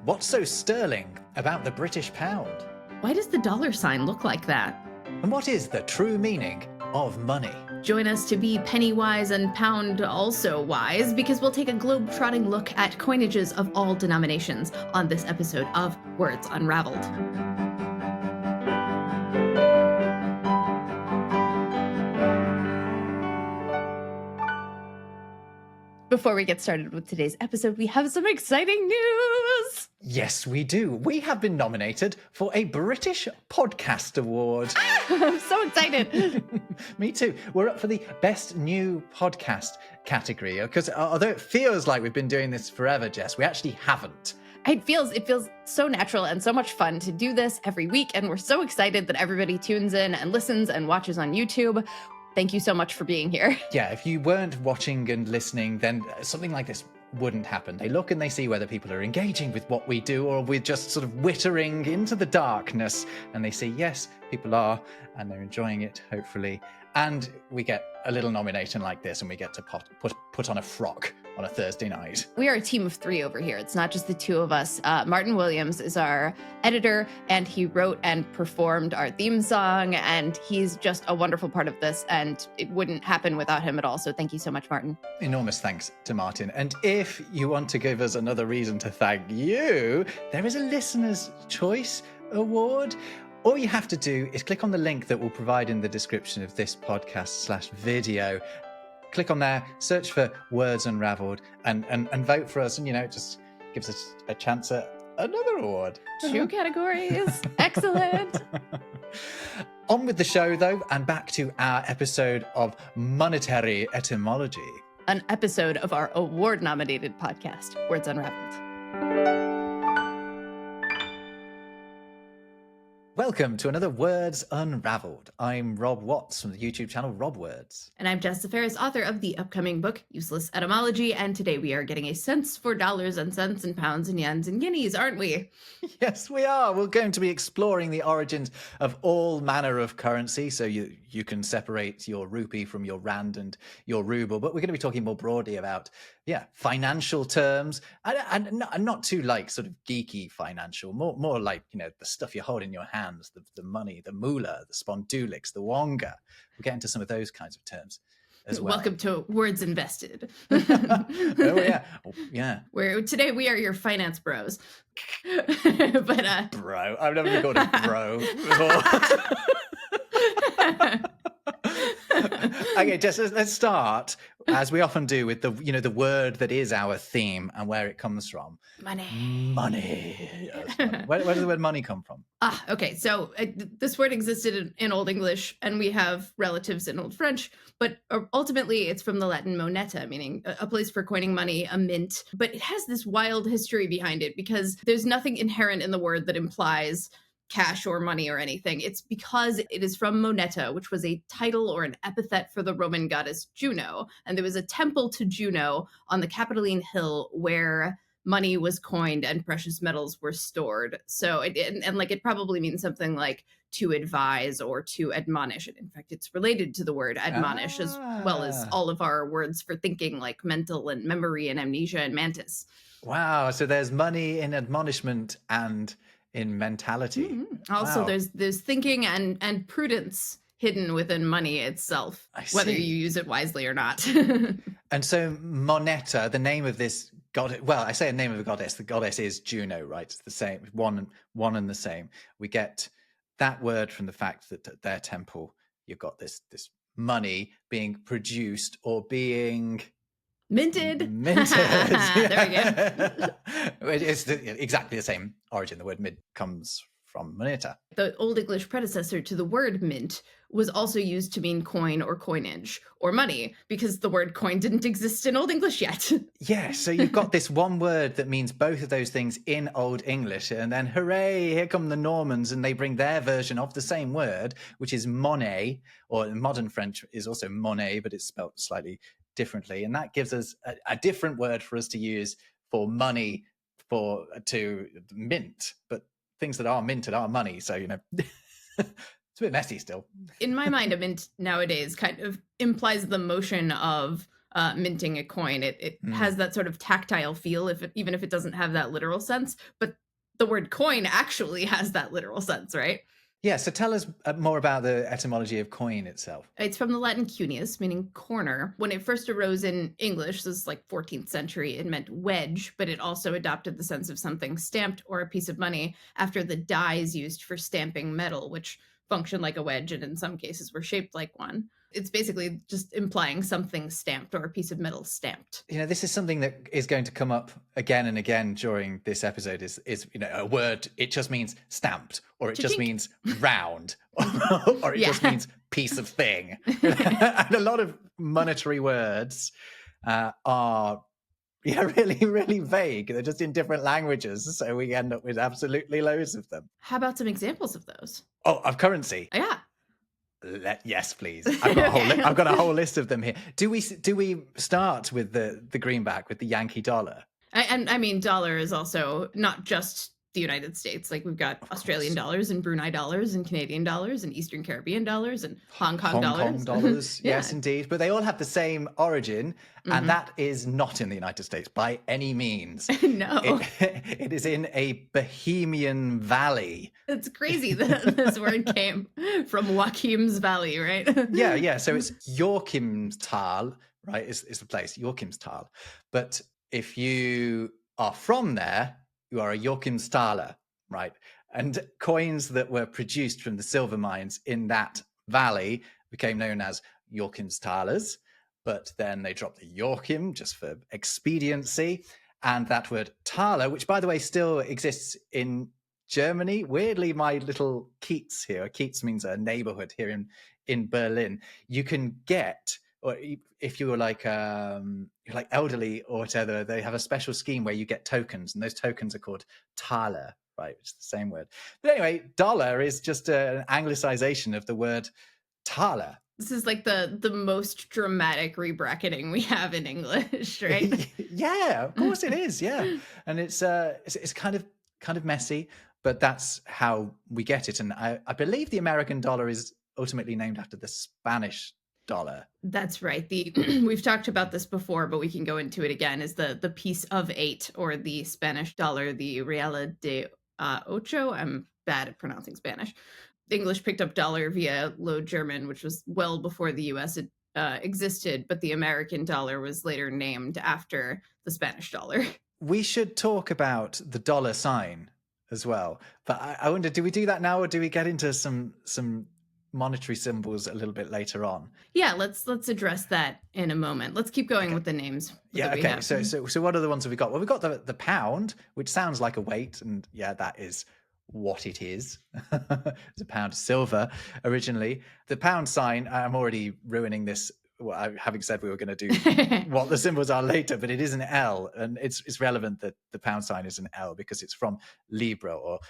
What's so sterling about the British pound? Why does the dollar sign look like that? And what is the true meaning of money? Join us to be penny wise and pound also wise, because we'll take a globe-trotting look at coinages of all denominations on this episode of Words Unravelled. Before we get started with today's episode, we have some exciting news! Yes, we do. We have been nominated for a British Podcast Award. I'm so excited! Me too. We're up for the Best New Podcast category, because although it feels like we've been doing this forever, Jess, we actually haven't. It feels so natural and so much fun to do this every week, and we're so excited that everybody tunes in and listens and watches on YouTube. Thank you so much for being here. Yeah, if you weren't watching and listening, then something like this wouldn't happen. They look and they see whether people are engaging with what we do or we're just sort of wittering into the darkness. And they see, yes, people are, and they're enjoying it, hopefully. And we get a little nomination like this and we get to put on a frock on a Thursday night. We are a team of three over here. It's not just the two of us. Martin Williams is our editor, and he wrote and performed our theme song, and he's just a wonderful part of this, and it wouldn't happen without him at all. So thank you so much, Martin. Enormous thanks to Martin. And if you want to give us another reason to thank you, there is a Listener's Choice Award. All you have to do is click on the link that we'll provide in the description of this podcast/video. Click on there, search for Words Unravelled, and vote for us. And, it just gives us a chance at another award. 2 categories. Excellent. On with the show, though, and back to our episode of Monetary Etymology. An episode of our award-nominated podcast, Words Unravelled. Welcome to another Words Unravelled. I'm Rob Watts from the YouTube channel Rob Words. And I'm Jess Ferris, author of the upcoming book, Useless Etymology, and today we are getting a sense for dollars and cents and pounds and yens and guineas, aren't we? Yes, we are. We're going to be exploring the origins of all manner of currency, so you can separate your rupee from your rand and your ruble, but we're going to be talking more broadly about financial terms, and not too like sort of geeky financial, more like, the stuff you hold in your hands, the money, the moolah, the spondulics, the wonga. We'll get into some of those kinds of terms as well. Welcome to Words Invested. Yeah. Where today we are your finance bros. But bro, I've never been called a bro before. Okay, Jess, let's start, as we often do, with the word that is our theme and where it comes from. Money. Yes, money. Where does the word money come from? Okay. So this word existed in Old English, and we have relatives in Old French, but ultimately it's from the Latin moneta, meaning a place for coining money, a mint. But it has this wild history behind it because there's nothing inherent in the word that implies cash or money or anything. It's because it is from moneta, which was a title or an epithet for the Roman goddess Juno. And there was a temple to Juno on the Capitoline Hill where money was coined and precious metals were stored. So it probably means something like to advise or to admonish. And in fact, it's related to the word admonish as well as all of our words for thinking, like mental and memory and amnesia and mantis. Wow. So there's money in admonishment and in mentality. Mm-hmm. Also, wow. There's thinking and prudence hidden within money itself, whether you use it wisely or not. And so moneta, the name of this goddess, well, I say a name of a goddess, the goddess is Juno, right? It's the same, one and the same. We get that word from the fact that at their temple, you've got this money being produced or being minted. There we go. It's exactly the same origin. The word mint comes from moneta. The Old English predecessor to the word mint was also used to mean coin or coinage or money, because the word coin didn't exist in Old English yet. Yeah, so you've got this one word that means both of those things in Old English, and then hooray, here come the Normans, and they bring their version of the same word, which is monnaie, or in modern French is also monnaie, but it's spelled slightly differently, and that gives us a different word for us to use for money, to mint, but things that are minted are money, so it's a bit messy still. In my mind, a mint nowadays kind of implies the motion of minting a coin. It has Mm. that sort of tactile feel, even if it doesn't have that literal sense. But the word coin actually has that literal sense, right? Yeah, so tell us more about the etymology of coin itself. It's from the Latin cuneus, meaning corner. When it first arose in English, this is like 14th century, it meant wedge, but it also adopted the sense of something stamped or a piece of money after the dies used for stamping metal, which functioned like a wedge and in some cases were shaped like one. It's basically just implying something stamped or a piece of metal stamped. You know, this is something that is going to come up again and again during this episode is a word, it just means stamped, or it just Cha-chink. means round, or it just Yeah. means piece of thing. And a lot of monetary words are really, really vague. They're just in different languages. So we end up with absolutely loads of them. How about some examples of those? Oh, of currency. Yeah. Yes, please. Okay. I've got a whole list of them here. Do we start with the greenback with the Yankee dollar? And I mean, dollar is also not just the United States. Like we've got Of Australian course. dollars and Brunei dollars and Canadian dollars and Eastern Caribbean dollars and Hong Kong Hong Kong dollars. dollars, Yeah. yes, indeed. But they all have the same origin, and Hmm. that is not in the United States by any means. No, It, it is in a Bohemian valley. it's crazy that this word came from Joachim's Valley, right? Yeah, yeah. So it's Joachimsthal, right? Is the place, Joachimsthal. But if you are from there, you are a Joachimsthaler, right? And coins that were produced from the silver mines in that valley became known as Joachimsthalers. But then they dropped the Joachim just for expediency. And that word Thaler, which by the way still exists in Germany. Weirdly, my little Kiez here, Kiez means a neighborhood here in Berlin. You can get, or if you're like elderly or whatever, they have a special scheme where you get tokens, and those tokens are called Thaler, right? Which is the same word. But anyway, dollar is just an anglicization of the word Thaler. This is like the most dramatic rebracketing we have in English, right? Yeah, of course it is. Yeah, and it's kind of messy, but that's how we get it. And I believe the American dollar is ultimately named after the Spanish dollar. That's right. The we've talked about this before, but we can go into it again. Is the piece of eight, or the Spanish dollar, the real de ocho? I'm bad at pronouncing Spanish. English picked up dollar via Low German, which was well before the U.S. had, existed, but the American dollar was later named after the Spanish dollar. We should talk about the dollar sign as well. But I wonder, do we do that now, or do we get into some monetary symbols a little bit later on? Yeah, let's address that in a moment. Let's keep going Okay. with the names Yeah, that we okay. have. So what are the ones have we got? Well, we've got the pound, which sounds like a weight, and yeah, that is what it is. It's a pound of silver originally. The pound sign, I'm already ruining this. Well, having said we were going to do what the symbols are later, but it is an L, and it's relevant that the pound sign is an L because it's from Libra, or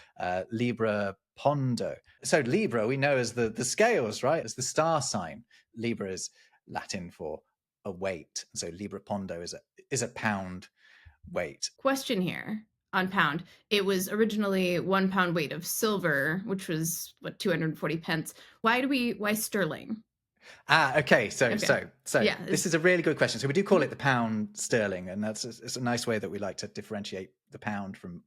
Libra Pondo. So Libra we know as the scales, right? As the star sign. Libra is Latin for a weight. So Libra Pondo is a pound weight. Question here on pound. It was originally 1 pound weight of silver, which was what, 240 pence. Why sterling? Okay. So Okay. Yeah. this is a really good question. So we do call it the pound sterling, and it's a nice way that we like to differentiate the pound from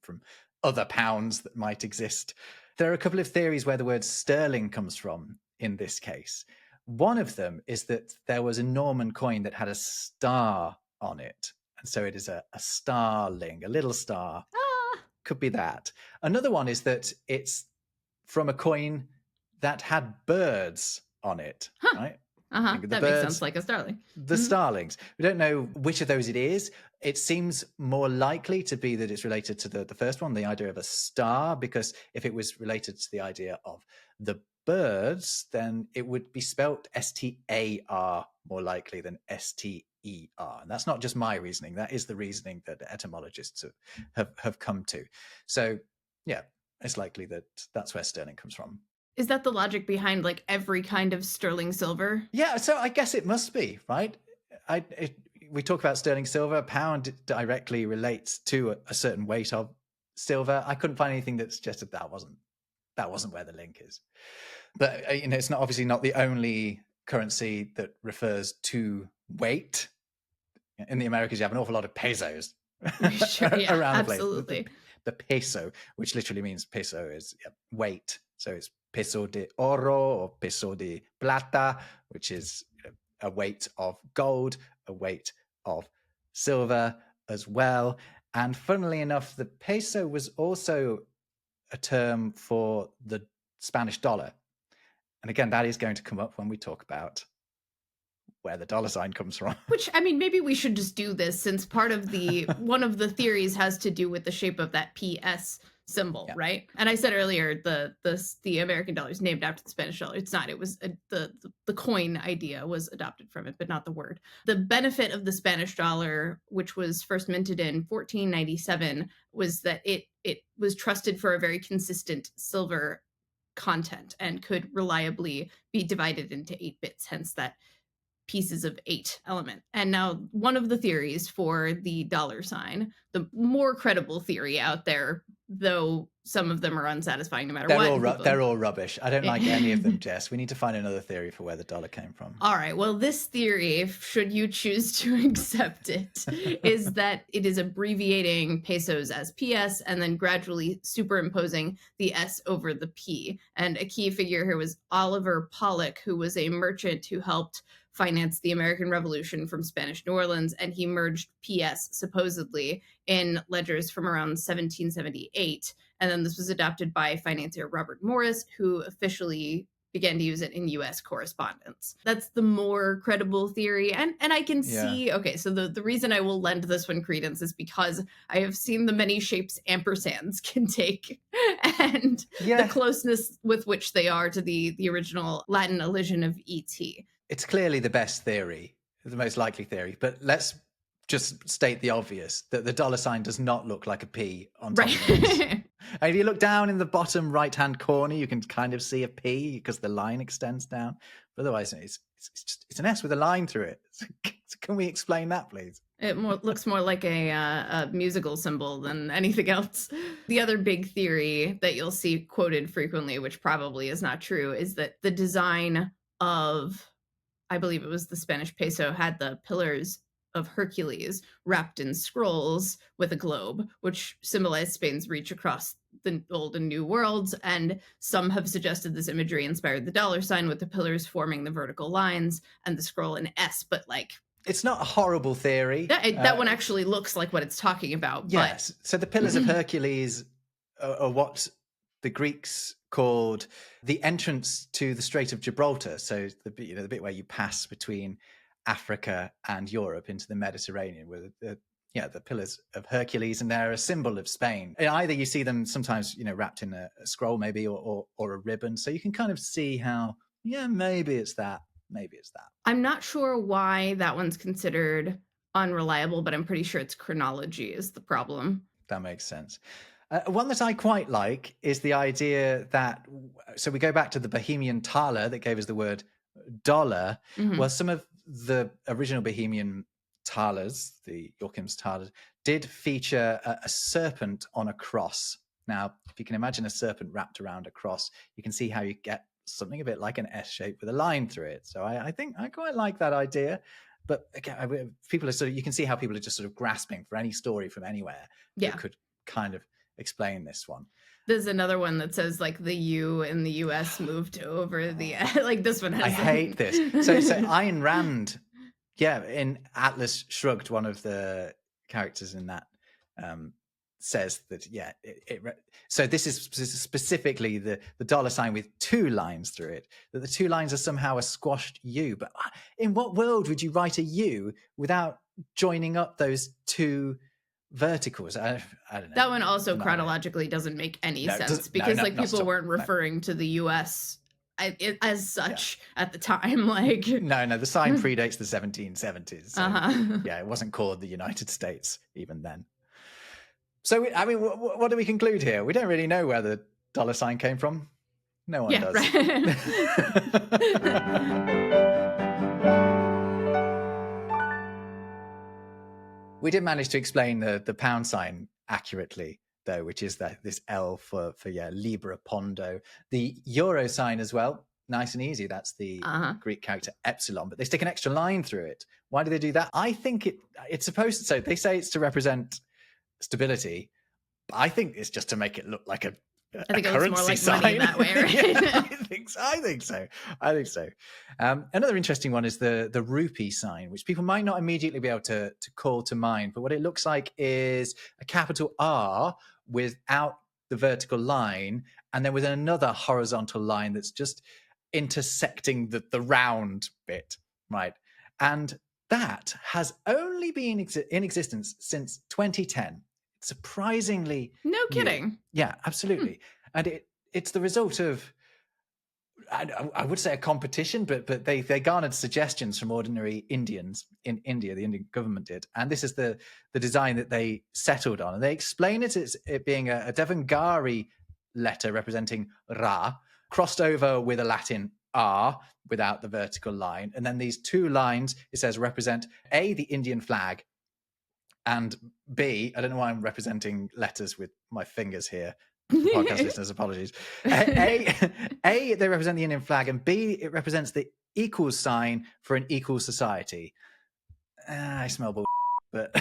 other pounds that might exist. There are a couple of theories where the word sterling comes from in this case. One of them is that there was a Norman coin that had a star on it. And so it is a starling, a little star. Ah, Could be that. Another one is that it's from a coin that had birds on it, huh. right? Uh-huh. Think of the That makes sense birds, like a sterling. the Mhm. starlings. We don't know which of those it is. It seems more likely to be that it's related to the first one, the idea of a star, because if it was related to the idea of the birds, then it would be spelt STAR more likely than STER. And that's not just my reasoning. That is the reasoning that etymologists have come to. So, yeah, it's likely that that's where sterling comes from. Is that the logic behind like every kind of sterling silver? Yeah, so I guess it must be, right? We talk about sterling silver. Pound directly relates to a certain weight of silver. I couldn't find anything that suggested that wasn't where the link is. But it's not obviously not the only currency that refers to weight. In the Americas, you have an awful lot of pesos Sure, yeah, around the place. absolutely. The peso, which literally means peso, is weight. So it's peso de oro or peso de plata, which is a weight of gold, a weight of silver as well. And funnily enough, the peso was also a term for the Spanish dollar. And again, that is going to come up when we talk about where the dollar sign comes from. Which, I mean, maybe we should just do this, since part of one of the theories has to do with the shape of that PS symbol, Yeah. right? And I said earlier, the American dollar is named after the Spanish dollar. It's not. It was the coin idea was adopted from it, but not the word. The benefit of the Spanish dollar, which was first minted in 1497, was that it was trusted for a very consistent silver content and could reliably be divided into 8 bits, hence that pieces of 8 element. And now one of the theories for the dollar sign, the more credible theory out there, though some of them are unsatisfying no matter what. They're all rubbish. I don't like any of them, Jess. We need to find another theory for where the dollar came from. All right. Well, this theory, should you choose to accept it, is that it is abbreviating pesos as PS and then gradually superimposing the S over the P. And a key figure here was Oliver Pollock, who was a merchant who helped finance the American Revolution from Spanish New Orleans, and he merged PS supposedly in ledgers from around 1778. And then this was adopted by financier Robert Morris, who officially began to use it in US correspondence. That's the more credible theory. And I can see, okay, so the reason I will lend this one credence is because I have seen the many shapes ampersands can take and the closeness with which they are to the original Latin elision of ET. It's clearly the best theory, the most likely theory, but let's just state the obvious, that the dollar sign does not look like a P on top of it. And if you look down in the bottom right-hand corner, you can kind of see a P because the line extends down. But otherwise, it's an S with a line through it. So can we explain that, please? It looks more like a musical symbol than anything else. The other big theory that you'll see quoted frequently, which probably is not true, is that the design of, I believe it was the Spanish peso, had the pillars of Hercules wrapped in scrolls with a globe, which symbolized Spain's reach across the old and new worlds. And some have suggested this imagery inspired the dollar sign, with the pillars forming the vertical lines and the scroll an S. But like, it's not a horrible theory. That one actually looks like what it's talking about. Yes. But... So the pillars of Hercules are what the Greeks called the entrance to the Strait of Gibraltar. So the bit where you pass between Africa and Europe into the Mediterranean, with the pillars of Hercules, and they're a symbol of Spain. And either you see them sometimes, wrapped in a scroll, maybe, or a ribbon. So you can kind of see how, maybe it's that. Maybe it's that. I'm not sure why that one's considered unreliable, but I'm pretty sure its chronology is the problem. That makes sense. One that I quite like is the idea that, so we go back to the Bohemian thaler that gave us the word dollar. Mm-hmm. Well, some of the original Bohemian thalers, the Joachim's thalers, did feature a serpent on a cross. Now, if you can imagine a serpent wrapped around a cross, you can see how you get something a bit like an S shape with a line through it. So I think I quite like that idea. But again, people are you can see how people are just sort of grasping for any story from anywhere that could kind of explain this one. There's another one that says like the U in the US moved over the like this one has I hate this. So Ayn Rand, in Atlas Shrugged, one of the characters in that says that so this is specifically the dollar sign with 2 lines through it, that the 2 lines are somehow a squashed U. But in what world would you write a U without joining up those 2 verticals? I don't know. That one also chronologically doesn't make any sense, because people weren't referring to the US as such at the time. Like no, the sign predates the 1770s. So, it wasn't called the United States even then. So, I mean, what do we conclude here? We don't really know where the dollar sign came from. No one does. Right. We did manage to explain the pound sign accurately, though, which is this L for Libra Pondo. The euro sign as well, nice and easy. That's the Uh-huh. Greek character epsilon, but they stick an extra line through it. Why do they do that? I think it's supposed to, so they say it's to represent stability. I think it's just to make it look like a I think it looks more currency like sign. money that way, right? Yeah, I think so. Another interesting one is the rupee sign, which people might not immediately be able to call to mind. But what it looks like is a capital R without the vertical line, and then with another horizontal line that's just intersecting the round bit, right? And that has only been in existence since 2010. Surprisingly No new. kidding. Yeah, absolutely. And it's the result of, I would say, a competition, but they garnered suggestions from ordinary Indians in India. The Indian government did, and this is the design that they settled on. And they explain it as it being a Devangari letter representing Ra, crossed over with a Latin R without the vertical line, and then these two lines, it says, represent A, the Indian flag, and B, I don't know why I'm representing letters with my fingers here. For podcast listeners, apologies. A, they represent the Indian flag, and B, it represents the equals sign for an equal society. I smell bull, but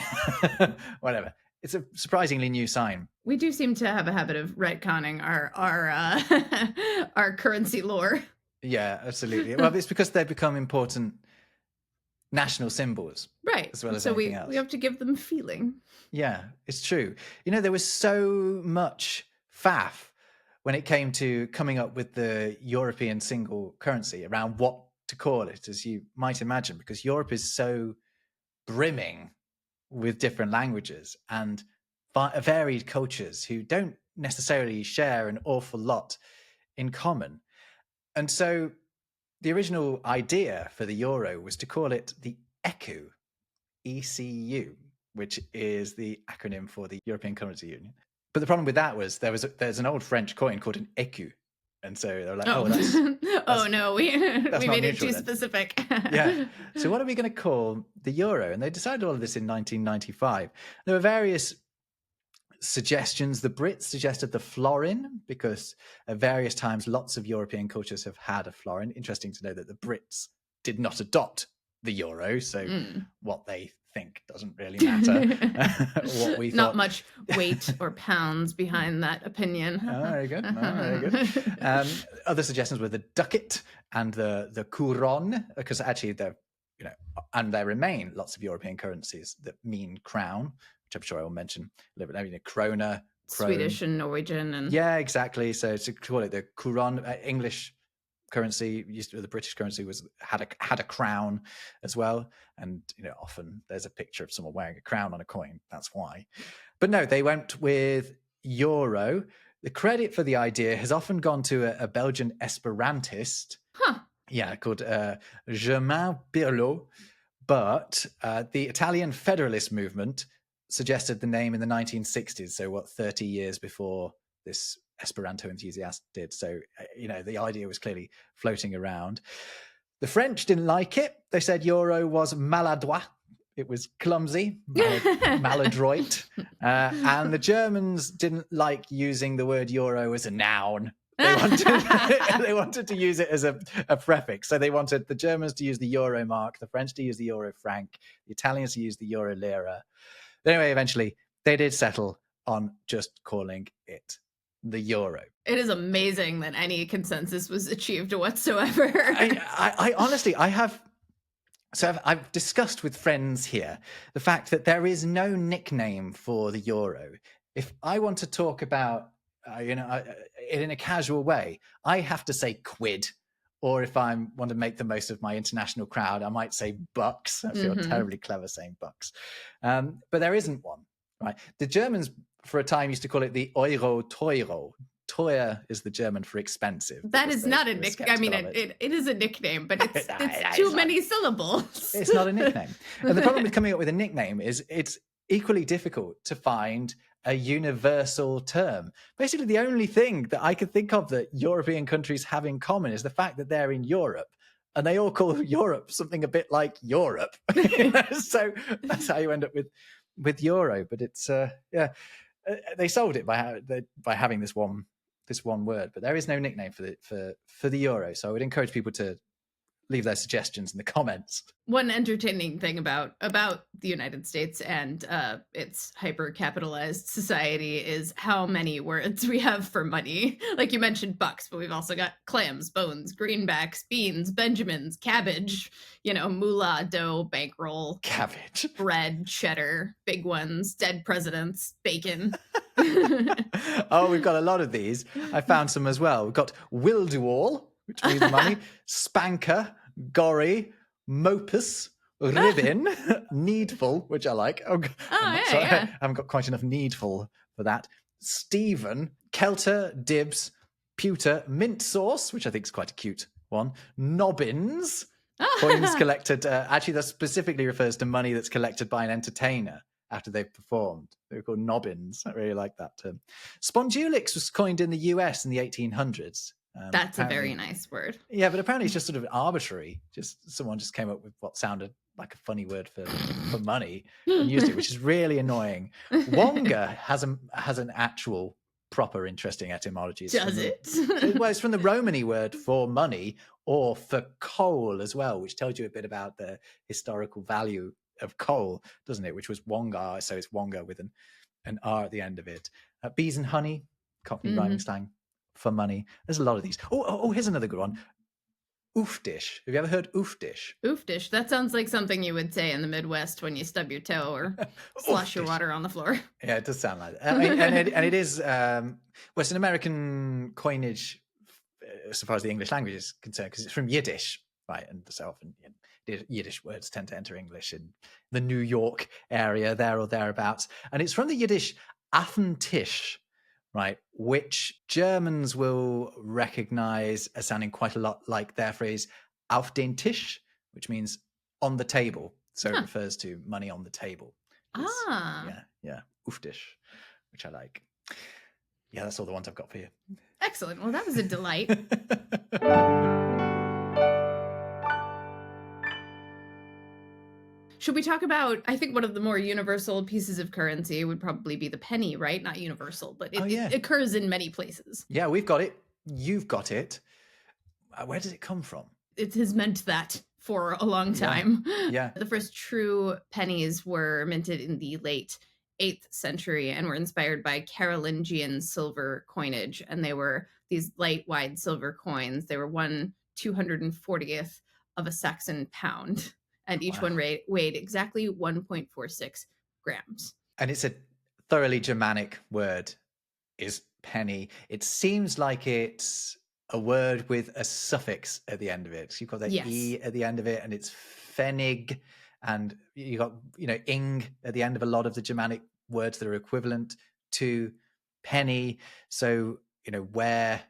whatever. It's a surprisingly new sign. We do seem to have a habit of retconning our currency lore. Yeah, absolutely. Well, it's because they've become important national symbols, right? As well as so anything else. We have to give them feeling. Yeah, it's true. There was so much faff when it came to coming up with the European single currency around what to call it, as you might imagine, because Europe is so brimming with different languages and varied cultures who don't necessarily share an awful lot in common. And so the original idea for the euro was to call it the ECU, ECU, which is the acronym for the European Currency Union. But the problem with that was there's an old French coin called an écu. And so they're like, oh no, we made it too then. Specific. Yeah. So what are we going to call the euro? And they decided all of this in 1995. There were various suggestions. The Brits suggested the florin because at various times lots of European cultures have had a florin. Interesting to know that the Brits did not adopt the euro, so what they think doesn't really matter. What we not much weight or pounds behind that opinion. Very good. Very good. Other suggestions were the ducat and the couronne, because actually they're and there remain lots of European currencies that mean crown, which I'm sure I will mention a little bit. Krona, Swedish and Norwegian, and yeah, exactly. So to call it the couronne, English currency, the British currency had a crown as well, and often there's a picture of someone wearing a crown on a coin. That's why. But no, they went with euro. The credit for the idea has often gone to a Belgian Esperantist, called Germain Pirlot. But the Italian Federalist movement suggested the name in the 1960s, so 30 years before this Esperanto enthusiast did. So, the idea was clearly floating around. The French didn't like it. They said euro was maladroit. It was clumsy, maladroit. And the Germans didn't like using the word euro as a noun. They wanted to use it as a prefix. So they wanted the Germans to use the euro mark, the French to use the euro franc, the Italians to use the euro lira. But anyway, eventually they did settle on just calling it the euro. It is amazing that any consensus was achieved whatsoever. I honestly, I've discussed with friends here the fact that there is no nickname for the euro. If I want to talk about, in a casual way, I have to say quid. Or if I want to make the most of my international crowd, I might say bucks. I feel terribly clever saying bucks. But there isn't one, right? The Germans, for a time, used to call it the euro teuro. Teuer is the German for expensive. That is not a nickname. I mean, it is a nickname, but it's too many syllables. It's not a nickname. And the problem with coming up with a nickname is it's equally difficult to find a universal term. Basically, the only thing that I could think of that European countries have in common is the fact that they're in Europe, and they all call Europe something a bit like Europe. So that's how you end up with euro. But it's they solved it by having this one this one word, but there is no nickname for the euro. So I would encourage people to leave their suggestions in the comments. One entertaining thing about the United States and its hyper capitalized society is how many words we have for money. Like you mentioned bucks, but we've also got clams, bones, greenbacks, beans, benjamins, cabbage, moolah, dough, bankroll, Cabbage, bread, cheddar, big ones, dead presidents, bacon. Oh, we've got a lot of these. I found some as well. We've got Wildwall, which means money, spanker, gory, mopus, ribbon, needful, which I like. Sorry, I haven't got quite enough needful for that. Stephen, kelter, dibs, pewter, mint sauce, which I think is quite a cute one. Nobbins, coins collected. Actually, that specifically refers to money that's collected by an entertainer after they've performed. They're called nobbins. I really like that term. Spondulix was coined in the US in the 1800s. That's a very nice word. Yeah, but apparently it's just sort of arbitrary. Just someone just came up with what sounded like a funny word for money and used it, which is really annoying. Wonga has an actual proper interesting etymology. Does it? Well, it's from the Romany word for money or for coal as well, which tells you a bit about the historical value of coal, doesn't it? Which was wonga, so it's wonga with an R at the end of it. Bees and honey, Cockney rhyming slang for money. There's a lot of these. Oh, here's another good one. Oof dish. Have you ever heard oof dish? Oof dish. That sounds like something you would say in the Midwest when you stub your toe or slosh your water on the floor. Yeah, it does sound like that. And it is, well, it's an American coinage as far as the English language is concerned, because it's from Yiddish, right? And so often Yiddish words tend to enter English in the New York area, there or thereabouts. And it's from the Yiddish Affentisch, right, which Germans will recognize as sounding quite a lot like their phrase auf den Tisch, which means on the table. So it refers to money on the table. Yeah, Uftisch, which I like. Yeah, that's all the ones I've got for you. Excellent. Well, that was a delight. Should we talk about, I think one of the more universal pieces of currency would probably be the penny, right? Not universal, but it occurs in many places. Yeah, we've got it. You've got it. Where does it come from? It has meant that for a long time. Yeah. The first true pennies were minted in the late 8th century and were inspired by Carolingian silver coinage. And they were these light, wide silver coins. They were 1/240th of a Saxon pound. And each one weighed exactly 1.46 grams. And it's a thoroughly Germanic word, is penny. It seems like it's a word with a suffix at the end of it. So you've got that E at the end of it, and it's pfennig. And you got, ing at the end of a lot of the Germanic words that are equivalent to penny. So, where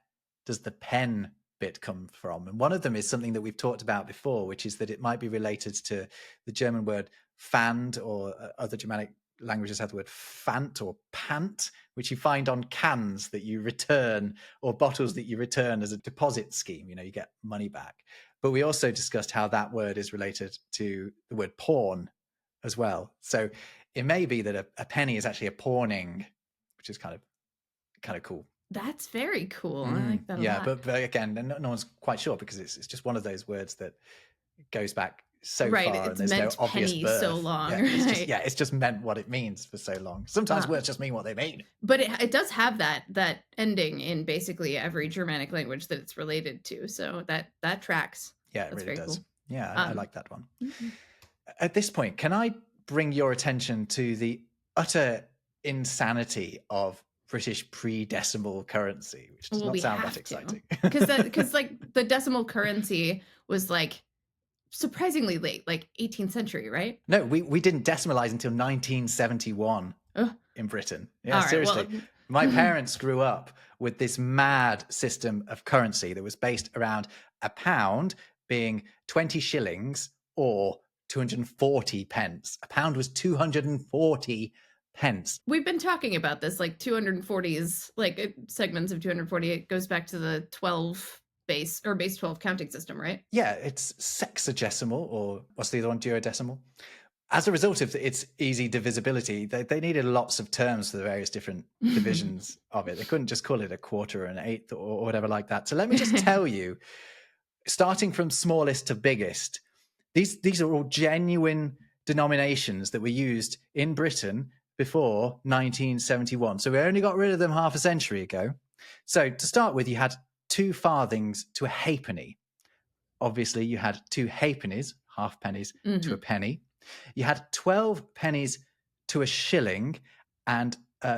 does the pen bit come from? And one of them is something that we've talked about before, which is that it might be related to the German word fand, or other Germanic languages have the word fant or pant, which you find on cans that you return or bottles that you return as a deposit scheme. You get money back. But we also discussed how that word is related to the word pawn as well. So it may be that a penny is actually a pawning, which is kind of cool. That's very cool. I like that a lot. But again, no one's quite sure, because it's just one of those words that goes back so far, and there's no obvious birth. So long. It's just meant what it means for so long. Sometimes words just mean what they mean. But it does have that ending in basically every Germanic language that it's related to. So that tracks. Yeah, it That's really very does. Cool. Yeah, I like that one. At this point, can I bring your attention to the utter insanity of British pre-decimal currency, which does not sound that exciting. Because like the decimal currency was like surprisingly late, like 18th century, right? No, we didn't decimalize until 1971 in Britain. Yeah, right, seriously. well... My parents grew up with this mad system of currency that was based around a pound being 20 shillings or 240 pence. A pound was 240 pence. We've been talking about this, like 240 is like segments of 240. It goes back to the 12 base 12 counting system, right? Yeah, it's sexagesimal, or what's the other one, duodecimal. as a result of its easy divisibility, they needed lots of terms for the various different divisions of it. They couldn't just call it a quarter or an eighth or whatever like that. So let me just tell you, starting from smallest to biggest, these are all genuine denominations that were used in Britain before 1971. So we only got rid of them half a century ago. So to start with, you had 2 farthings to a halfpenny. Obviously, you had 2 halfpennies, half pennies, to a Mhm. penny. You had 12 pennies to a shilling, and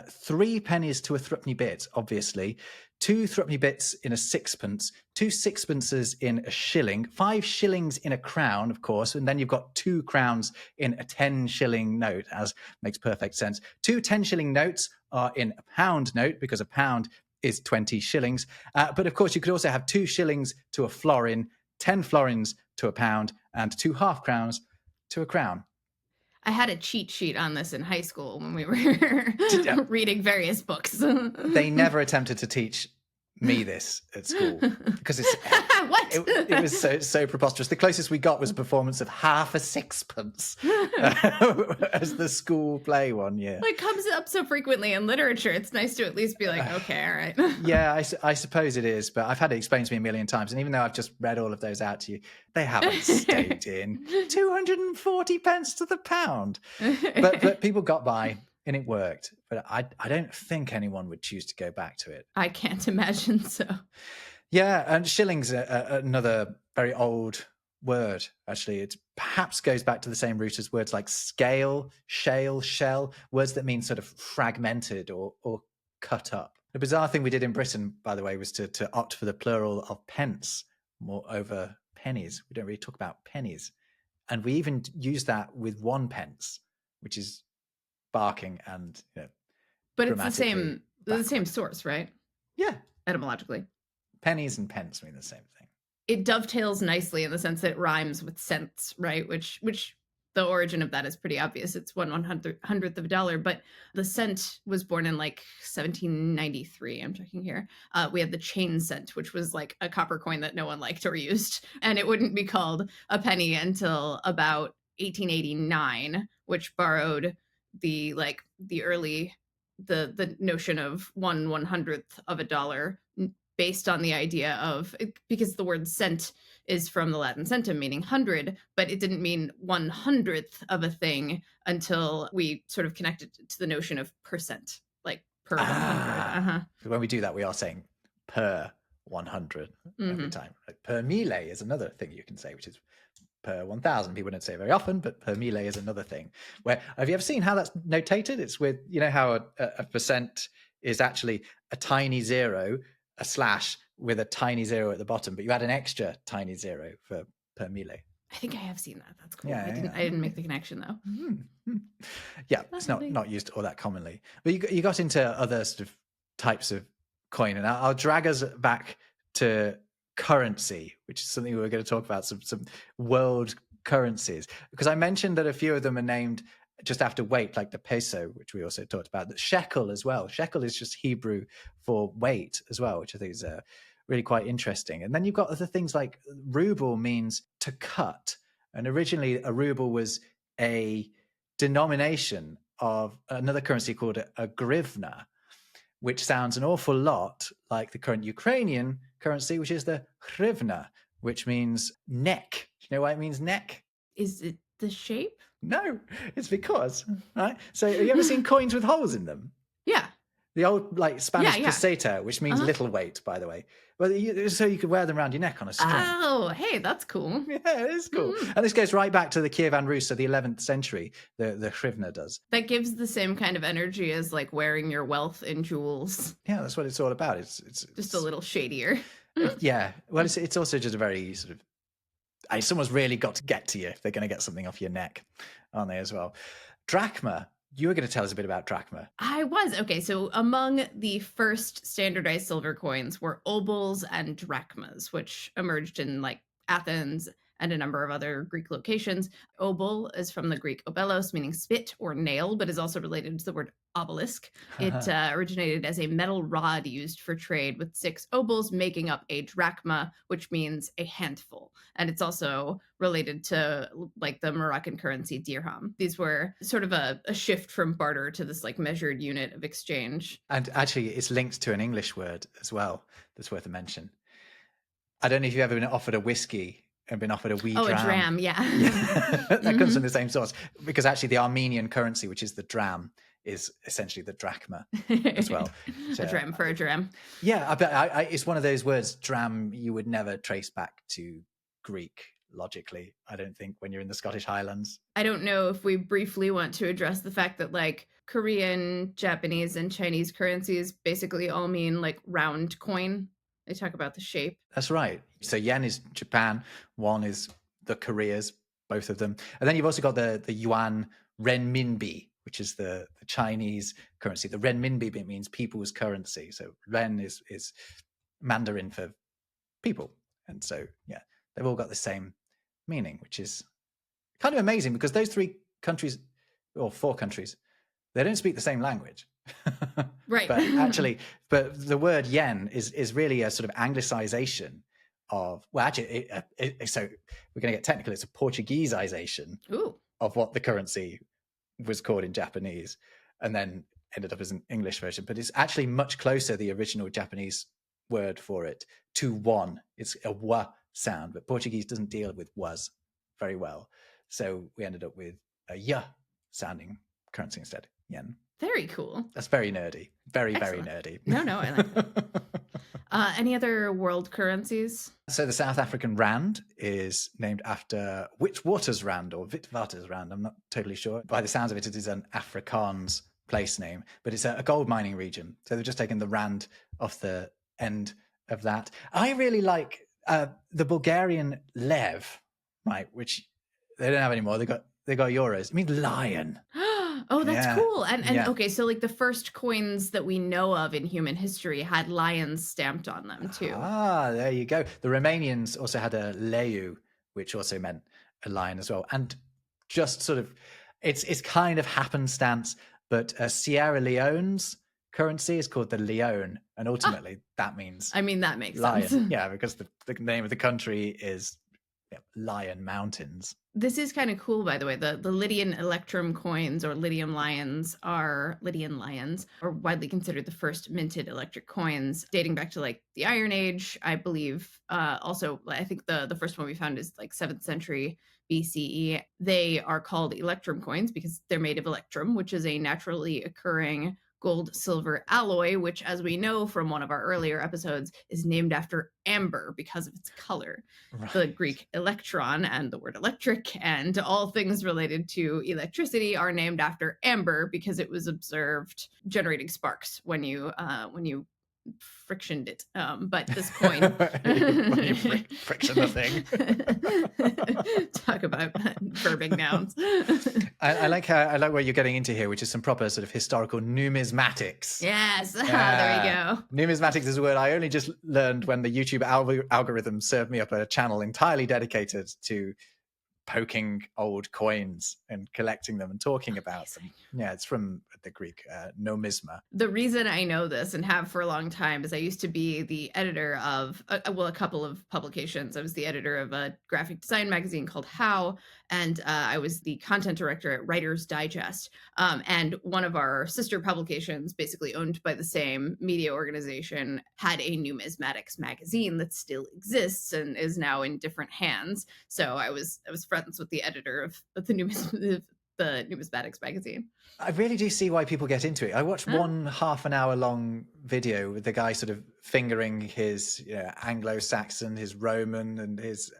3 pennies to a threepenny bit, obviously. 2 threepenny bits in a sixpence, 2 sixpences in a shilling, 5 shillings in a crown, of course, and then you've got 2 crowns in a 10-shilling note, as makes perfect sense. 2 10-shilling notes are in a pound note, because a pound is 20 shillings. But of course, you could also have 2 shillings to a florin, 10 florins to a pound, and 2 half crowns to a crown. I had a cheat sheet on this in high school when we Did, were reading various books. they never attempted to teach me this at school because What? it was so preposterous. The closest we got was a performance of half a sixpence as the school play one year. Like comes up so frequently in literature. It's nice to at least be like, okay, all right. Yeah, I suppose it is, but I've had it explained to me a million times. And even though I've just read all of those out to you, they haven't stayed in. 240 pence to the pound. But people got by and it worked. But I don't think anyone would choose to go back to it. I can't imagine so. Yeah, and shilling's another very old word, actually. It perhaps goes back to the same root as words like scale, shale, shell, words that mean sort of fragmented or cut up. The bizarre thing we did in Britain, by the way, was to opt for the plural of pence more over pennies. We don't really talk about pennies. And we even use that with 1 pence, which is barking and But it's grammatically the same backward. source, right? Yeah, Etymologically. pennies and pence mean the same thing. It dovetails nicely in the sense that it rhymes with cents, right? Which the origin of that is pretty obvious. It's 1/100th of a dollar, but the cent was born in like 1793. I'm checking here. We had the chain cent, which was like a copper coin that no one liked or used, and it wouldn't be called a penny until about 1889, which borrowed the early the notion of 1/100th of a dollar based on the idea of because the word cent is from the Latin centum, meaning 100, but it didn't mean 1/100th of a thing until we sort of connected to the notion of percent, like per 100. Ah, when we do that, we are saying per 100 every Hmm. time. Like per mille is another thing you can say, which is per 1,000. People don't say it very often, but per mille is another thing. Where have you ever seen how that's notated? It's with, how a percent is actually a tiny zero, a slash with a tiny zero at the bottom, but you add an extra tiny zero for per mille. I think I have seen that. That's cool. Yeah, yeah, I didn't yeah. make the connection though. Yeah, it's Lovely. not used all that commonly. But you got into other sort of types of coin, and I'll drag us back to currency, which is something we were going to talk about, some world currencies, because I mentioned that a few of them are named just after weight, like the peso, which we also talked about. The shekel as well. Shekel is just Hebrew for weight as well, which I think is really quite interesting. And then you've got other things like ruble means to cut, and originally a ruble was a denomination of another currency called a grivna, which sounds an awful lot like the current Ukrainian currency, which is the hryvnia, which means neck. Do you know why it means neck? Is it the shape? No, it's because, right? So have you ever seen coins with holes in them? Yeah. The old like Spanish Yeah. peseta, which means little weight, by the way. Well, so you could wear them around your neck on a string. Oh, hey, that's cool. Yeah, it is cool. Mhm. And this goes right back to the Kievan Rus of the 11th century, the hryvnia does. That gives the same kind of energy as like wearing your wealth in jewels. Yeah, that's what it's all about. Just a little shadier. Yeah. Well, it's also just a very sort of, someone's really got to get to you if they're going to get something off your neck, aren't they, as well? Drachma. You were going to tell us a bit about drachma. I was. Okay, so among the first standardized silver coins were obols and drachmas, which emerged in like Athens and a number of other Greek locations. Obol is from the Greek obelos, meaning spit or nail, but is also related to the word obelisk. It originated as a metal rod used for trade, with 6 obols making up a drachma, which means a handful. And it's also related to like the Moroccan currency dirham. These were sort of a shift from barter to this like measured unit of exchange. And actually, it's linked to an English word as well that's worth a mention. I don't know if you've ever been offered a whiskey and been offered a wee Oh, a dram. dram, yeah. Yeah, that comes from Mhm. the same source, because actually the Armenian currency, which is the dram, is essentially the drachma as well. A So dram for a dram. yeah, I bet it's one of those words, dram, you would never trace back to Greek logically, I don't think, when you're in the Scottish Highlands. I don't know if we briefly want to address the fact that like Korean, Japanese, and Chinese currencies basically all mean like round coin. They talk about the shape. That's right. So yen is Japan, won is the Koreas, both of them. And then you've also got the yuan renminbi, which is the Chinese currency. The renminbi means people's currency. So ren is Mandarin for people. And so, yeah, they've all got the same meaning, which is kind of amazing because those 3 countries, or 4 countries, they don't speak the same language. Right. but the word yen is really a sort of anglicization of, well, actually, so we're going to get technical. It's a Portuguesization Ooh. of what the currency was called in Japanese, and then ended up as an English version. But it's actually much closer, the original Japanese word for it, to won. It's a wa sound, but Portuguese doesn't deal with was very well. So we ended up with a ya sounding currency instead, yen. Very cool. That's very nerdy. Very, Excellent. very nerdy. No, I like that. Any other world currencies? So the South African rand is named after Witwatersrand or Witwatersrand. I'm not totally sure. By the sounds of it, it is an Afrikaans place name, but it's a gold mining region. So they've just taken the rand off the end of that. I really like the Bulgarian lev, right? Which they don't have anymore. They got euros. It means lion. Oh, that's Yeah. cool. And Yeah. okay, so like the first coins that we know of in human history had lions stamped on them too. Ah, there you go. The Romanians also had a leu, which also meant a lion as well. And just sort of, it's kind of happenstance, but Sierra Leone's currency is called the leone, and ultimately that means I mean, that makes lion. sense. Yeah, because the name of the country is Lion Mountains. This is kind of cool, by the way. The Lydian electrum coins, or Lydian lions, are widely considered the first minted electric coins, dating back to like the Iron Age, I believe. Also, I think the first one we found is like 7th century BCE. They are called electrum coins because they're made of electrum, which is a naturally occurring gold silver alloy, which, as we know from one of our earlier episodes, is named after amber because of its color. Right. The Greek electron and the word electric and all things related to electricity are named after amber because it was observed generating sparks when you frictioned it. But this coin, When you friction the thing. Talk about verbing nouns. I like what you're getting into here, which is some proper sort of historical numismatics. Yes, there you go. Numismatics is a word I only just learned when the YouTube algorithm served me up a channel entirely dedicated to poking old coins and collecting them and talking about them. Yeah, it's from the Greek nomisma. The reason I know this and have for a long time is I used to be the editor of a couple of publications. I was the editor of a graphic design magazine called How, and I was the content director at Writer's Digest. And one of our sister publications, basically owned by the same media organization, had a numismatics magazine that still exists and is now in different hands. So I was friends with the editor of the numismatics magazine. I really do see why people get into it. I watched one half an hour long video with the guy sort of fingering his Anglo-Saxon, his Roman, and his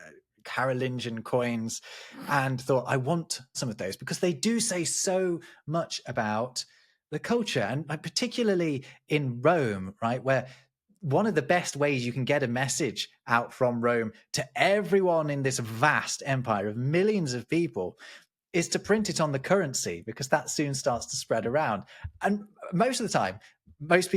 Carolingian coins, and thought, I want some of those because they do say so much about the culture, and particularly in Rome, right, where one of the best ways you can get a message out from Rome to everyone in this vast empire of millions of people is to print it on the currency, because that soon starts to spread around. And most of the time, most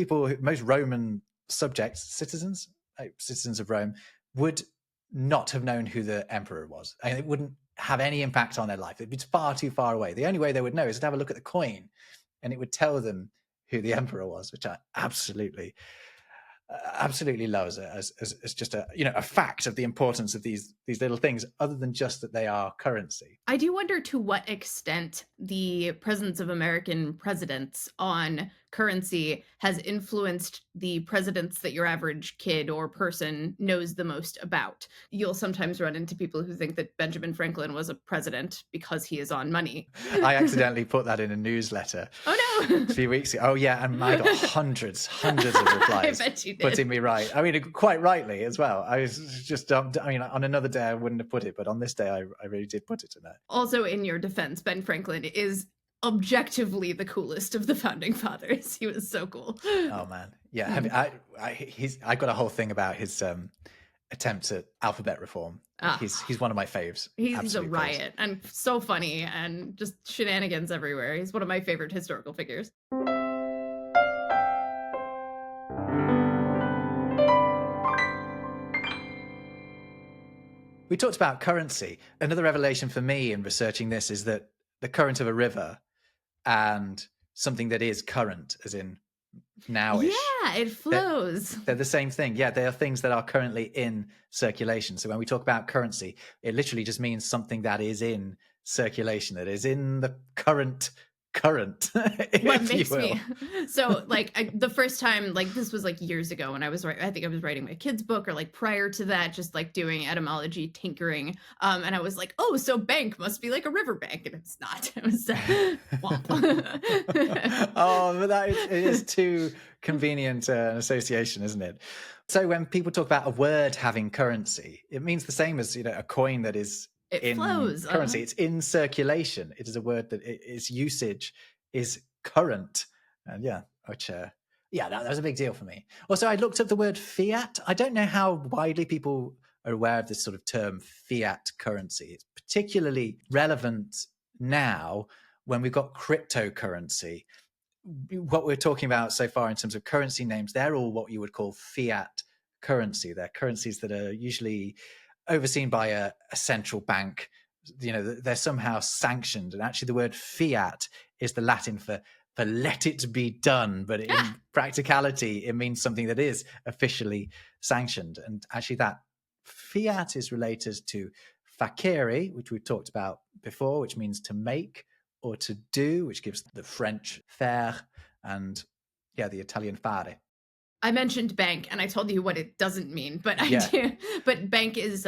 Roman subjects, citizens of Rome, would not have known who the emperor was. And it wouldn't have any impact on their life. It'd be far too far away. The only way they would know is to have a look at the coin, and it would tell them who the emperor was, which I absolutely loves it as just a fact of the importance of these little things, other than just that they are currency. I do wonder to what extent the presence of American presidents on currency has influenced the presidents that your average kid or person knows the most about. You'll sometimes run into people who think that Benjamin Franklin was a president because he is on money. I accidentally put that in a newsletter Oh a few weeks ago. Oh yeah, and I got hundreds of replies I bet you did. putting me right. I mean, quite rightly as well. I was just, I mean, on another day I wouldn't have put it, but on this day I really did put it in there. Also, in your defense, Ben Franklin is objectively the coolest of the founding fathers. He was so cool. Oh man, yeah. I got a whole thing about his attempts at alphabet reform. He's one of my faves. He's a riot and so funny and just shenanigans everywhere. He's one of my favorite historical figures. We talked about currency. Another revelation for me in researching this is that the current of a river and something that is current, as in nowish. Yeah, it flows. They're the same thing. Yeah, they are things that are currently in circulation. So when we talk about currency, it literally just means something that is in circulation, that is in the current. What makes me so like the first time, like this was like years ago when I think I was writing my kids' book, or like prior to that, just like doing etymology tinkering, and I was like, oh, so bank must be like a river bank, and it's not. It was womp. Oh, but it is too convenient an association, isn't it? So when people talk about a word having currency, it means the same as a coin that is it flows. Currency. It's in circulation. It is a word that its usage is current. And that was a big deal for me. Also, I looked up the word fiat. I don't know how widely people are aware of this sort of term, fiat currency. It's particularly relevant now when we've got cryptocurrency. What we're talking about so far in terms of currency names, they're all what you would call fiat currency. They're currencies that are usually overseen by a central bank. They're somehow sanctioned, and actually the word fiat is the Latin for let it be done, but in practicality it means something that is officially sanctioned. And actually that fiat is related to facere, which we've talked about before, which means to make or to do, which gives the French faire and the Italian fare. I mentioned bank, and I told you what it doesn't mean, but I do. But bank is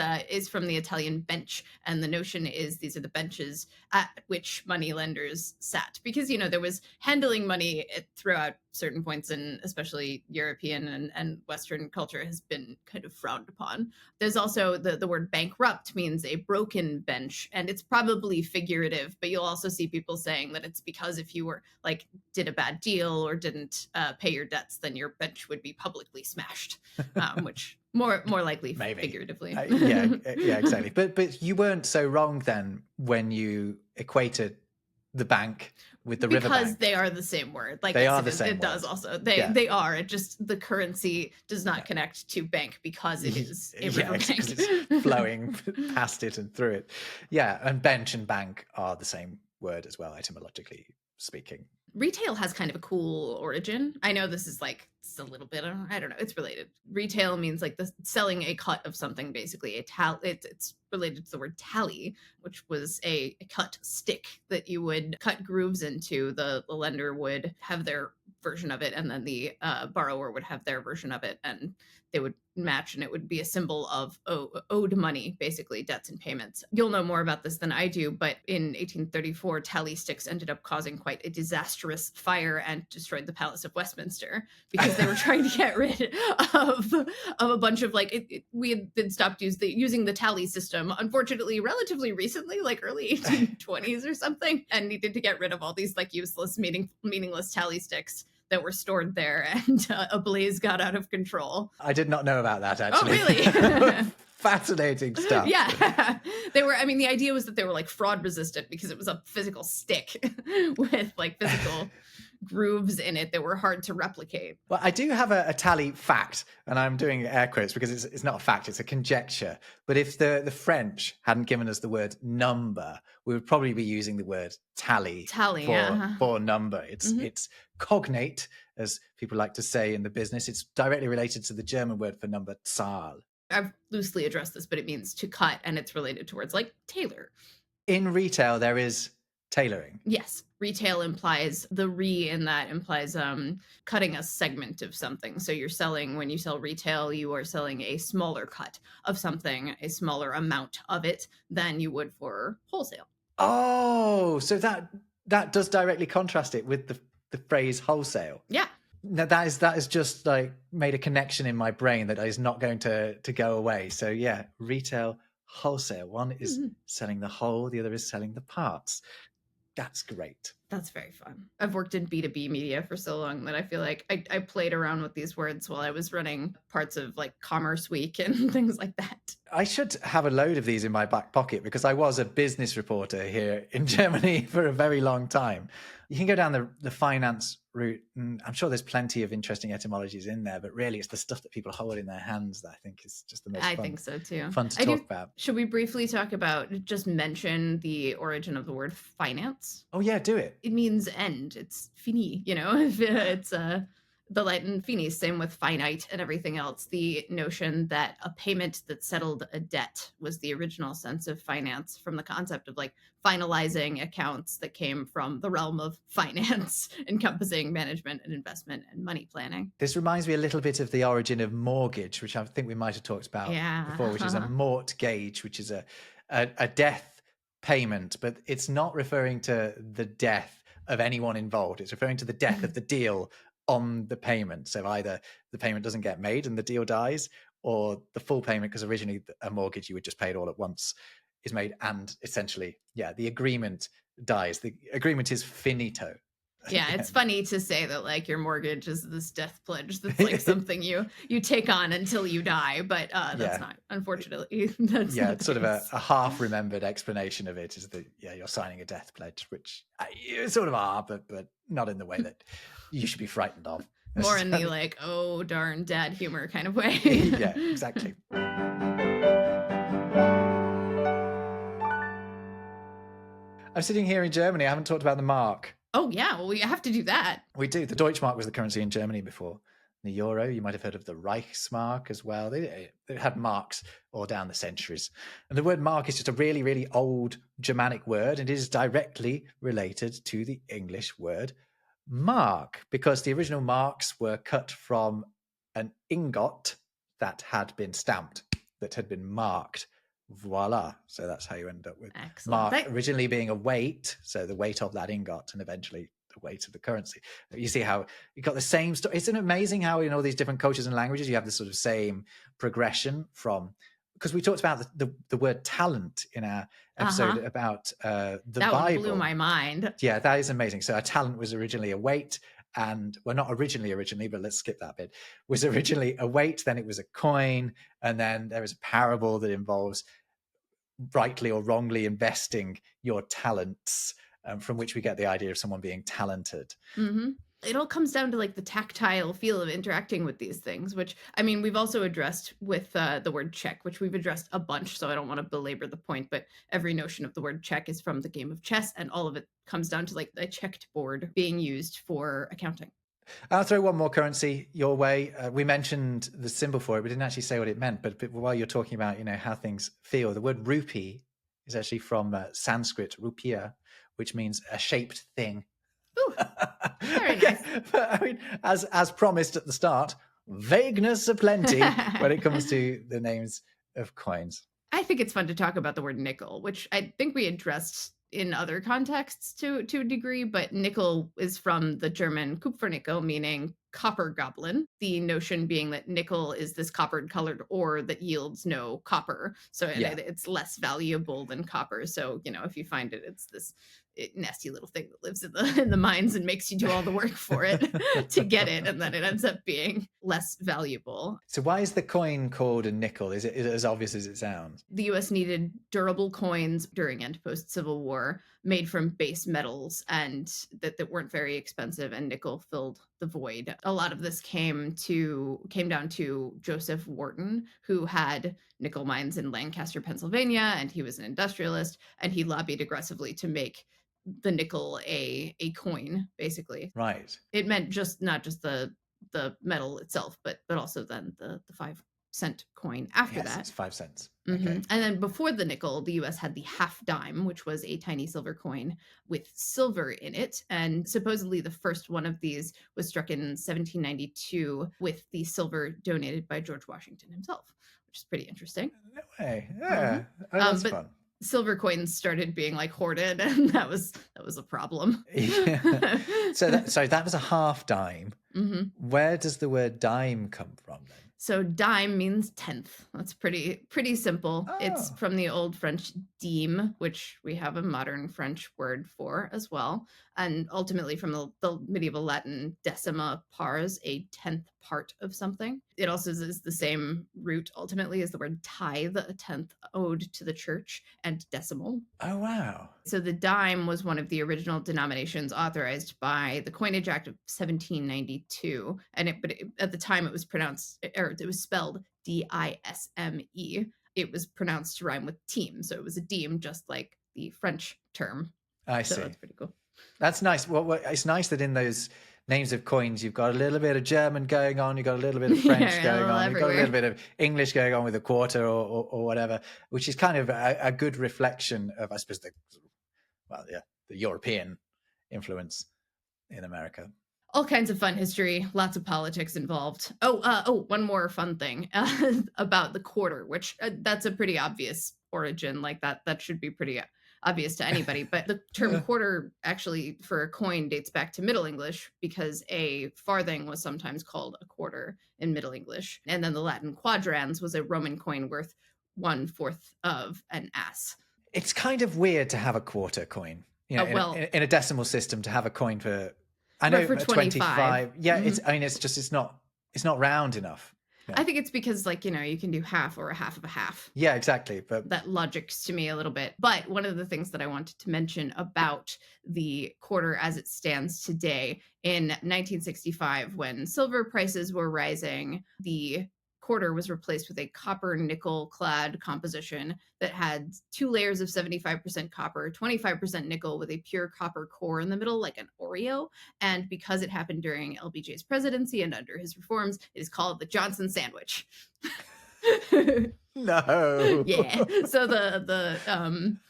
from the Italian bench, and the notion is these are the benches at which money lenders sat, because there was handling money throughout certain points, and especially European and Western culture has been kind of frowned upon. There's also the word bankrupt means a broken bench, and it's probably figurative, but you'll also see people saying that it's because if you were like did a bad deal or didn't pay your debts, then your bench would be publicly smashed, which more likely maybe figuratively. Exactly. But you weren't so wrong then when you equated the bank with the river bank. Because they are the same word. Like they are the same. It does also. They are. It just the currency does not connect to bank because it is a river bank. Because it's flowing past it and through it. Yeah, and bench and bank are the same word as well, etymologically speaking. Retail has kind of a cool origin. I know this is like it's a little bit, I don't know, it's related. Retail means like selling a cut of something, basically. It's related to the word tally, which was a cut stick that you would cut grooves into. The lender would have their version of it, and then the borrower would have their version of it, and they would match, and it would be a symbol of owed money, basically debts and payments. You'll know more about this than I do, but in 1834, tally sticks ended up causing quite a disastrous fire and destroyed the Palace of Westminster because they were trying to get rid of a bunch of we had been stopped using the tally system, unfortunately, relatively recently, like early 1820s or something, and needed to get rid of all these useless, meaningless tally sticks that were stored there, and a blaze got out of control. I did not know about that, actually. Oh, really? Fascinating stuff. Yeah. The idea was that they were fraud resistant because it was a physical stick with physical grooves in it that were hard to replicate. Well, I do have a tally fact, and I'm doing air quotes because it's not a fact, it's a conjecture. But if the French hadn't given us the word number, we would probably be using the word tally Tally, yeah. for number. Mhm. It's cognate, as people like to say in the business. It's directly related to the German word for number, Zahl. I've loosely addressed this, but it means to cut, and it's related to words like tailor. In retail, there is tailoring. Yes, retail implies the re in that implies cutting a segment of something. So you're selling when you sell retail, you are selling a smaller cut of something, a smaller amount of it than you would for wholesale. Oh, so that does directly contrast it with the phrase wholesale. Yeah. No, that is just like made a connection in my brain that is not going to go away. So yeah, retail, wholesale. One is Mhm. selling the whole, the other is selling the parts. That's great. That's very fun. I've worked in B2B media for so long that I feel like I played around with these words while I was running parts of like Commerce Week and things like that. I should have a load of these in my back pocket because I was a business reporter here in Germany for a very long time. You can go down the finance route, and I'm sure there's plenty of interesting etymologies in there, but really it's the stuff that people hold in their hands that I think is just the most I think so too. fun to I do. talk about. Should we briefly talk about just mention the origin of the word finance? Oh yeah, do it. It means end. It's fini, you know. It's the Latin finis, same with finite and everything else. The notion that a payment that settled a debt was the original sense of finance, from the concept of like finalizing accounts that came from the realm of finance, encompassing management and investment and money planning. This reminds me a little bit of the origin of mortgage, which I think we might have talked about before, which is a Yeah. mortgage, which is a death payment, but it's not referring to the death of anyone involved. It's referring to the death of the deal on the payment. So either the payment doesn't get made and the deal dies, or the full payment, because originally a mortgage you would just pay it all at once, is made, and essentially, yeah, the agreement dies. The agreement is finito. Yeah, it's funny to say that like your mortgage is this death pledge that's like something you take on until you die, but that's Yeah. not, unfortunately, that's Yeah, not it's the sort of case. a half remembered explanation of it is that, yeah, you're signing a death pledge, which you sort of are, but not in the way that you should be frightened of. More in the like, oh darn dad humor kind of way. Yeah, exactly. I'm sitting here in Germany. I haven't talked about the mark. Oh yeah, well we have to do that. We do. The Deutschmark was the currency in Germany before. The euro, you might have heard of the Reichsmark as well. They had marks all down the centuries. And the word mark is just a really, really old Germanic word, and it is directly related to the English word mark, because the original marks were cut from an ingot that had been stamped, that had been marked. Voila. So that's how you end up with Excellent. mark originally being a weight, so the weight of that ingot, and eventually the weight of the currency. You see how you got the same story. Isn't it amazing how in all these different cultures and languages you have this sort of same progression from, because we talked about the word talent in our episode about the That Bible. one blew my mind. Yeah, that is amazing. So a talent was originally a weight, and well, not originally, but let's skip that bit. Was originally a weight, then it was a coin, and then there is a parable that involves rightly or wrongly investing your talents, from which we get the idea of someone being talented. Hmm. It all comes down to like the tactile feel of interacting with these things, which I mean, we've also addressed with the word check, which we've addressed a bunch. So I don't want to belabor the point, but every notion of the word check is from the game of chess, and all of it comes down to like a checked board being used for accounting. I'll throw one more currency your way. We mentioned the symbol for it. We didn't actually say what it meant, but while you're talking about, how things feel, the word rupee is actually from Sanskrit rupiah, which means a shaped thing. Ooh, very Okay, nice. but I mean, as promised at the start, vagueness aplenty when it comes to the names of coins. I think it's fun to talk about the word nickel, which I think we addressed in other contexts to a degree, but nickel is from the German Kupfernickel, meaning copper goblin. The notion being that nickel is this coppered colored ore that yields no copper. So Yeah. it's less valuable than copper. So, if you find it, it's this nasty little thing that lives in the mines and makes you do all the work for it to get it, and then it ends up being less valuable. So why is the coin called a nickel? Is it as obvious as it sounds? The US needed durable coins during and post Civil War made from base metals and that weren't very expensive, and nickel filled the void. A lot of this came down to Joseph Wharton, who had nickel mines in Lancaster, Pennsylvania, and he was an industrialist, and he lobbied aggressively to make the nickel a coin, basically. Right. It meant not just the metal itself, but also then the 5-cent coin after Yes, that. it's 5 cents. Mm-hmm. Okay. And then before the nickel, the US had the half dime, which was a tiny silver coin with silver in it. And supposedly the first one of these was struck in 1792 with the silver donated by George Washington himself, which is pretty interesting. No way. Yeah. Oh, that's fun. Silver coins started being like hoarded, and that was a problem. Yeah. So that was a half dime. Mm-hmm. Where does the word dime come from then? So dime means tenth. That's pretty simple. Oh. It's from the old French dime, which we have a modern French word for as well. And ultimately from the medieval Latin decima pars, a tenth part of something. It also is the same root ultimately as the word tithe, a tenth owed to the church, and decimal. Oh, wow. So the dime was one of the original denominations authorized by the Coinage Act of 1792, and at the time it was spelled D-I-S-M-E. It was pronounced to rhyme with team, so it was a dime, just like the French term. I see. That's pretty cool. That's nice. Well, it's nice that in those names of coins, you've got a little bit of German going on, you've got a little bit of French going on, you've got a little bit of English going on with a quarter or whatever, which is kind of a good reflection of, I suppose, the European influence in America. All kinds of fun history, lots of politics involved. One more fun thing about the quarter, which that's a pretty obvious origin. Like that should be pretty obvious to anybody. But the term quarter actually for a coin dates back to Middle English, because a farthing was sometimes called a quarter in Middle English. And then the Latin quadrans was a Roman coin worth 1/4 of an ass. It's kind of weird to have a quarter coin, in a decimal system, to have a coin for, I know, for 25. Yeah, mm-hmm. It's not round enough. Yeah. I think it's because, you can do half or a half of a half. Yeah, exactly. But that logics to me a little bit. But one of the things that I wanted to mention about the quarter as it stands today, in 1965, when silver prices were rising, the quarter was replaced with a copper nickel clad composition that had 2 layers of 75% copper, 25% nickel, with a pure copper core in the middle, like an Oreo. And because it happened during LBJ's presidency and under his reforms, it is called the Johnson sandwich. No. Yeah. So the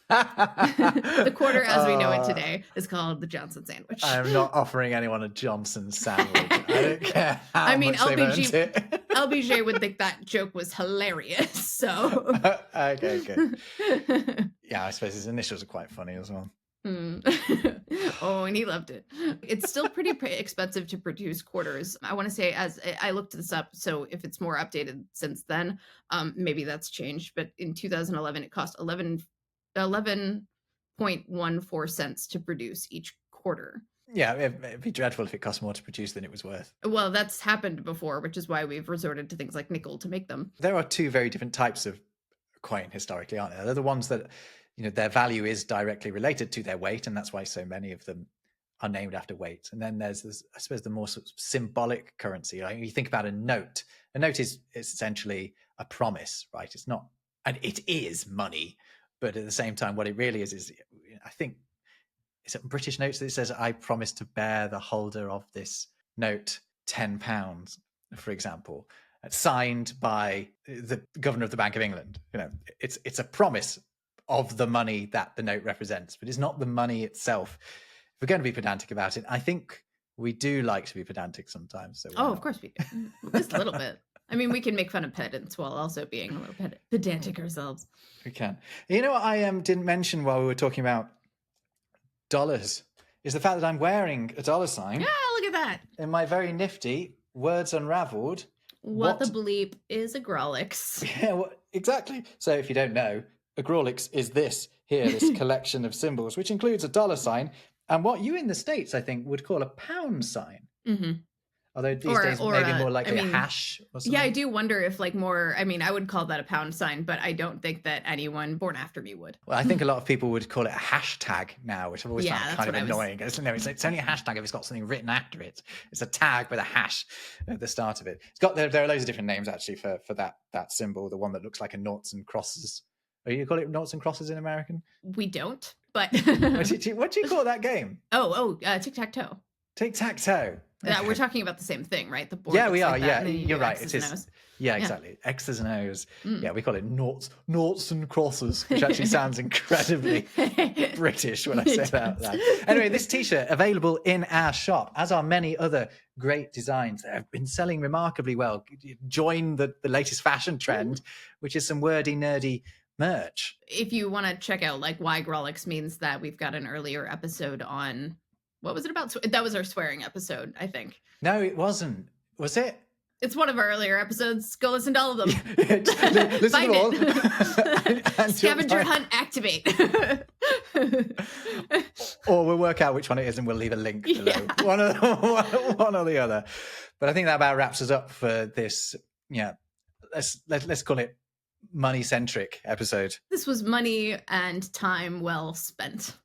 the quarter as we know it today is called the Johnson sandwich. I am not offering anyone a Johnson sandwich. I don't care how much they've earned it. LBJ would think that joke was hilarious. So okay, good. Yeah, I suppose his initials are quite funny as well. Oh, and he loved it. It's still pretty expensive to produce quarters. I want to say, as I looked this up, so if it's more updated since then, maybe that's changed. But in 2011, it cost 11.14 cents to produce each quarter. Yeah, it'd be dreadful if it cost more to produce than it was worth. Well, that's happened before, which is why we've resorted to things like nickel to make them. There are 2 very different types of coin historically, aren't there? They're the ones that, their value is directly related to their weight, and that's why so many of them are named after weight. And then there's this, I suppose, the more sort of symbolic currency. Like you think about a note. A note is essentially a promise, right? It's not, and it is money, but at the same time, what it really is I think, is it British notes that it says, I promise to bear the holder of this note £10, for example, signed by the governor of the Bank of England. It's a promise of the money that the note represents, but it's not the money itself. If we're going to be pedantic about it, I think we do like to be pedantic sometimes. So of course we do. Just a little bit. I mean, we can make fun of pedants while also being a little pedantic ourselves. We can. You know what I didn't mention while we were talking about dollars is the fact that I'm wearing a dollar sign. Yeah, look at that. In my very nifty Words Unravelled. What the bleep is a Grolix? Yeah, exactly. So if you don't know, a Grawlix is this here, this collection of symbols, which includes a dollar sign and what you in the States, I think, would call a pound sign. Mhm. Although these days, Or maybe more I likely a mean, hash or yeah, I something. do wonder if like more. I mean, I would call that a pound sign, but I don't think that anyone born after me would. Well, I think a lot of people would call it a hashtag now, which I've always Yeah, found that's kind of what I was. annoying. It's only a hashtag if it's got something written after it. It's a tag with a hash at the start of it. It's got there are loads of different names actually for that symbol, the one that looks like a noughts and crosses. Or you call it noughts and crosses in American? We don't, but What do you call that game? tic tac toe. Tic tac toe. Okay. We're talking about the same thing, right? The board. Yeah, looks we are. like that, Yeah, and then you you're do right. X's It and is. O's. Yeah, Yeah. exactly. X's and O's. Mm. Yeah, we call it noughts and crosses, which actually sounds incredibly British when I say It that. does. Anyway, this T-shirt available in our shop, as are many other great designs that have been selling remarkably well. Join the latest fashion trend, which is some wordy, nerdy merch. If you want to check out like why Grolix means that, we've got an earlier episode on what was it about? That was our swearing episode, I think. No, it wasn't. Was it? It's one of our earlier episodes. Go listen to all of them. Listen Find to all. it. And Scavenger you'll hunt activate. Or we'll work out which one it is and we'll leave a link below. Yeah. One or the other. But I think that about wraps us up for this. Yeah, let's call it money-centric episode. This was money and time well spent.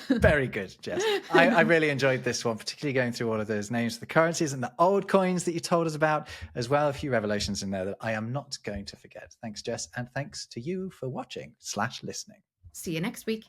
Very good, Jess. I really enjoyed this one, particularly going through all of those names of the currencies and the old coins that you told us about, as well. A few revelations in there that I am not going to forget. Thanks, Jess, and thanks to you for watching/listening. See you next week.